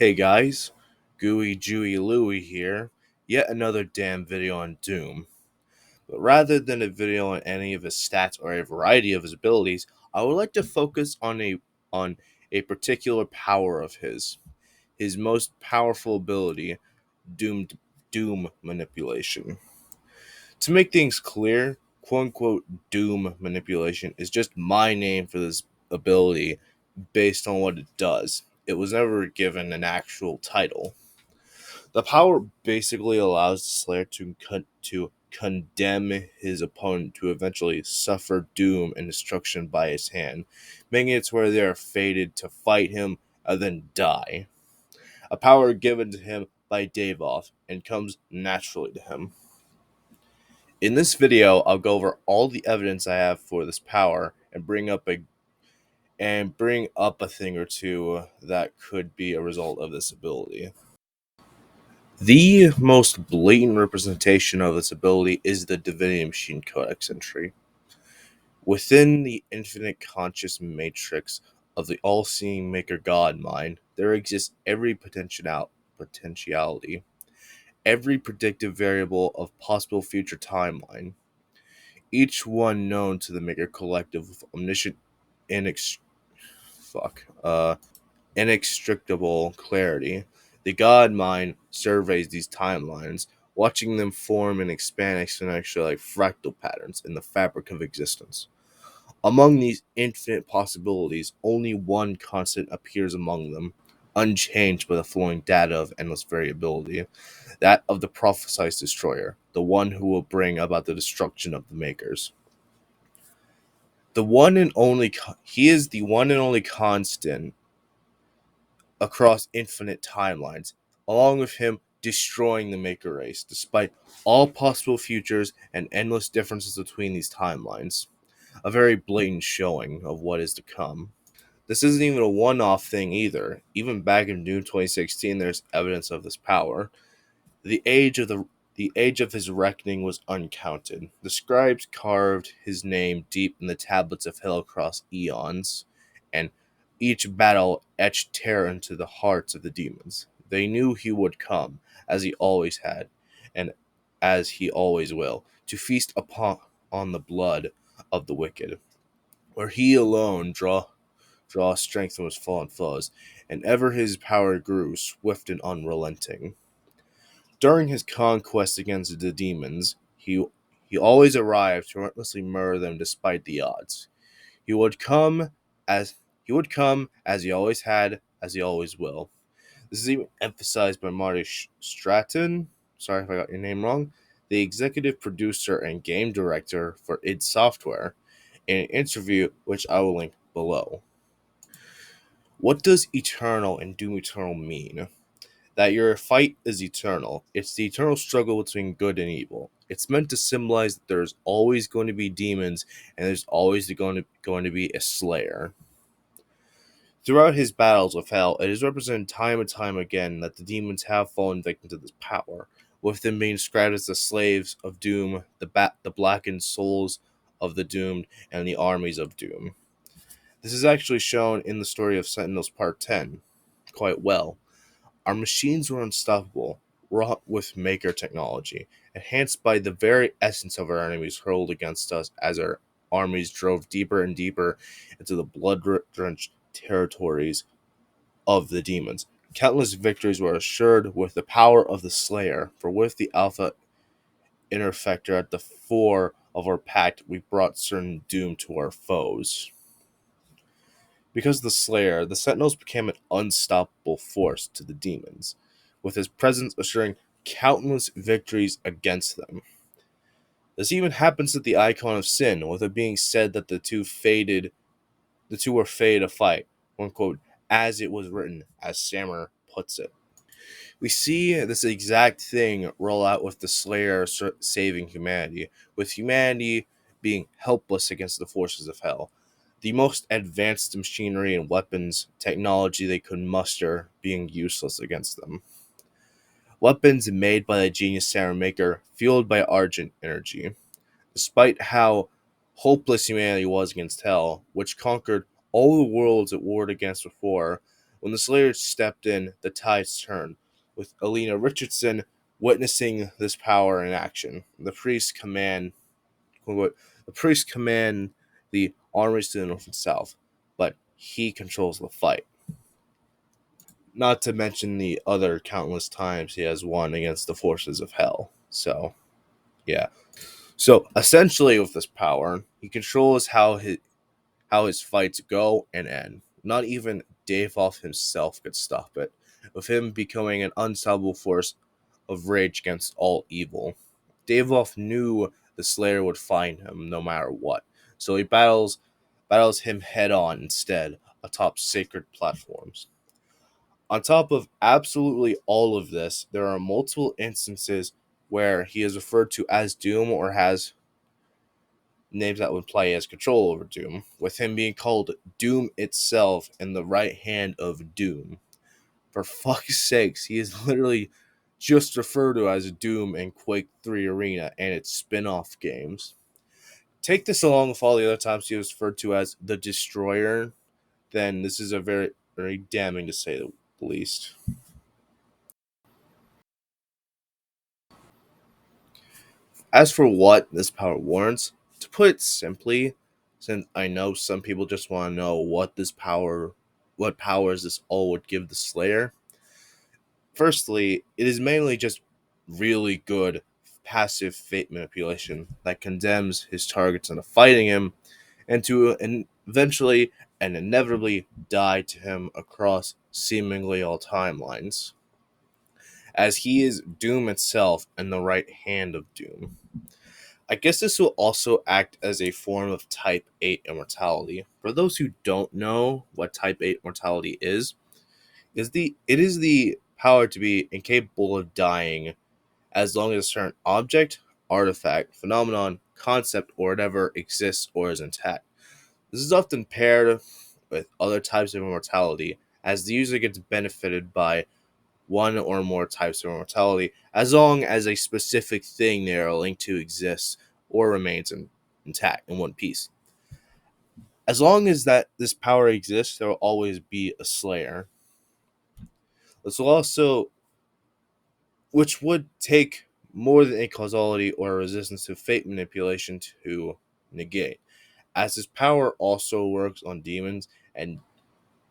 Hey guys, Gooey Jewy Louie here. Yet another damn video on Doom. But rather than a video on any of his stats or a variety of his abilities, I would like to focus on a particular power of his. His most powerful ability, Doom manipulation. To make things clear, quote unquote Doom manipulation is just my name for this ability based on what it does. It was never given an actual title. The power basically allows the Slayer to condemn his opponent to eventually suffer doom and destruction by his hand, making it to where they are fated to fight him and then die. A power given to him by Davoth and comes naturally to him. In this video, I'll go over all the evidence I have for this power and bring up a thing or two that could be a result of this ability. The most blatant representation of this ability is the Divinity Machine Codex entry. Within the infinite conscious matrix of the all-seeing Maker God mind, there exists every potentiality, every predictive variable of possible future timeline, each one known to the Maker Collective with omniscient inex- fuck, inextricable clarity. The God mind surveys these timelines, watching them form and expand exponentially like fractal patterns in the fabric of existence. Among these infinite possibilities, only one constant appears among them, unchanged by the flowing data of endless variability, that of the prophesied destroyer, the one who will bring about the destruction of the makers. He is the one and only constant across infinite timelines, along with him destroying the Maker race, despite all possible futures and endless differences between these timelines. A very blatant showing of what is to come. This isn't even a one-off thing either. Even back in June 2016, there's evidence of this power. The age of the the age of his reckoning was uncounted. The scribes carved his name deep in the tablets of hell across eons, and each battle etched terror into the hearts of the demons. They knew he would come, as he always had, and as he always will, to feast upon on the blood of the wicked, where he alone draw strength from his fallen foes, and ever his power grew, swift and unrelenting. During his conquest against the demons, he always arrived to relentlessly murder them despite the odds. He would come as he he always had, as he always will. This is even emphasized by Marty Stratton. Sorry if I got your name wrong. The executive producer and game director for id Software, in an interview which I will link below. What does eternal and doom eternal mean? That your fight is eternal. It's the eternal struggle between good and evil. It's meant to symbolize that there's always going to be demons and there's always going to be a slayer. Throughout his battles with hell, it is represented time and time again that the demons have fallen victim to this power, with them being described as the slaves of doom, the blackened souls of the doomed, and the armies of doom. This is actually shown in the story of Sentinels Part 10 quite well. Our machines were unstoppable, wrought with Maker technology, enhanced by the very essence of our enemies hurled against us as our armies drove deeper and deeper into the blood-drenched territories of the demons. Countless victories were assured with the power of the Slayer, for with the Alpha Interfector at the fore of our pact, we brought certain doom to our foes. Because of the Slayer, the Sentinels became an unstoppable force to the demons, with his presence assuring countless victories against them. This even happens at the Icon of Sin, with it being said that the two were fated to fight, quote, as it was written, as Sammer puts it. We see this exact thing roll out with the Slayer saving humanity, with humanity being helpless against the forces of hell. The most advanced machinery and weapons technology they could muster being useless against them. Weapons made by the genius Sarah Maker, fueled by Argent energy. Despite how hopeless humanity was against hell, which conquered all the worlds it warred against before, When the Slayer stepped in, the tides turned, with Alina Richardson witnessing this power in action. Quote, the priests command the armies to the north and south, but he controls the fight. Not to mention the other countless times he has won against the forces of hell. So, yeah. So essentially, with this power, he controls how his fights go and end. Not even Davov himself could stop it, with him becoming an unstoppable force of rage against all evil. Davov knew the Slayer would find him no matter what, so he battles him head on instead, atop sacred platforms. On top of absolutely all of this, there are multiple instances where he is referred to as Doom or has names that would play as control over Doom, with him being called Doom itself and the right hand of Doom. For fuck's sakes, he is literally just referred to as Doom in Quake 3 Arena and its spin off games. Take this along with all the other times he was referred to as the Destroyer, then this is a very, very damning to say the least. As for what this power warrants, to put it simply, since I know some people just want to know what powers this all would give the Slayer, firstly, it is mainly just really good passive fate manipulation that condemns his targets into fighting him and to eventually and inevitably die to him across seemingly all timelines, as he is Doom itself and the right hand of Doom. I guess this will also act as a form of Type 8 immortality. For those who don't know what Type 8 mortality it is the power to be incapable of dying as long as a certain object, artifact, phenomenon, concept, or whatever exists or is intact. This is often paired with other types of immortality, as the user gets benefited by one or more types of immortality as long as a specific thing they are linked to exists or remains intact in one piece. As long as that this power exists, there will always be a Slayer. This will also, which would take more than a causality or a resistance to fate manipulation to negate, as his power also works on demons, and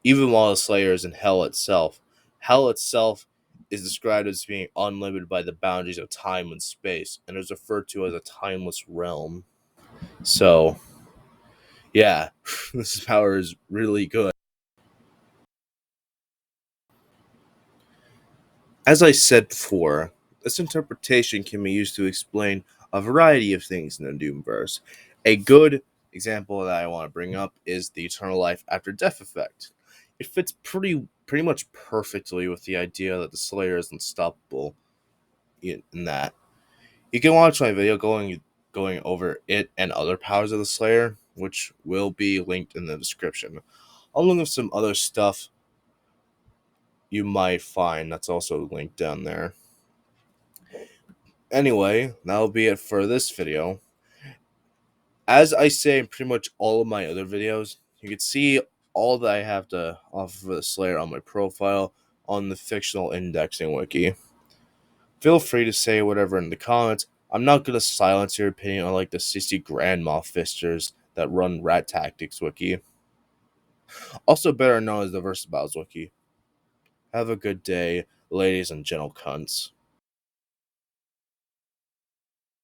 even while the Slayer is in Hell itself is described as being unlimited by the boundaries of time and space, and is referred to as a timeless realm. So, yeah, this power is really good. As I said before, this interpretation can be used to explain a variety of things in the Doomverse. A good example that I want to bring up is the eternal life after death effect. It fits pretty much perfectly with the idea that the Slayer is unstoppable in that. You can watch my video going over it and other powers of the Slayer, which will be linked in the description, along with some other stuff you might find that's also linked down there. Anyway, that'll be it for this video. As I say in pretty much all of my other videos, you can see all that I have to offer for the Slayer on my profile on the fictional indexing wiki. Feel free to say whatever in the comments. I'm not going to silence your opinion on like the 60 grandma fisters that run Rat Tactics wiki. Also better known as the Versatiles wiki. Have a good day, ladies and gentle cunts.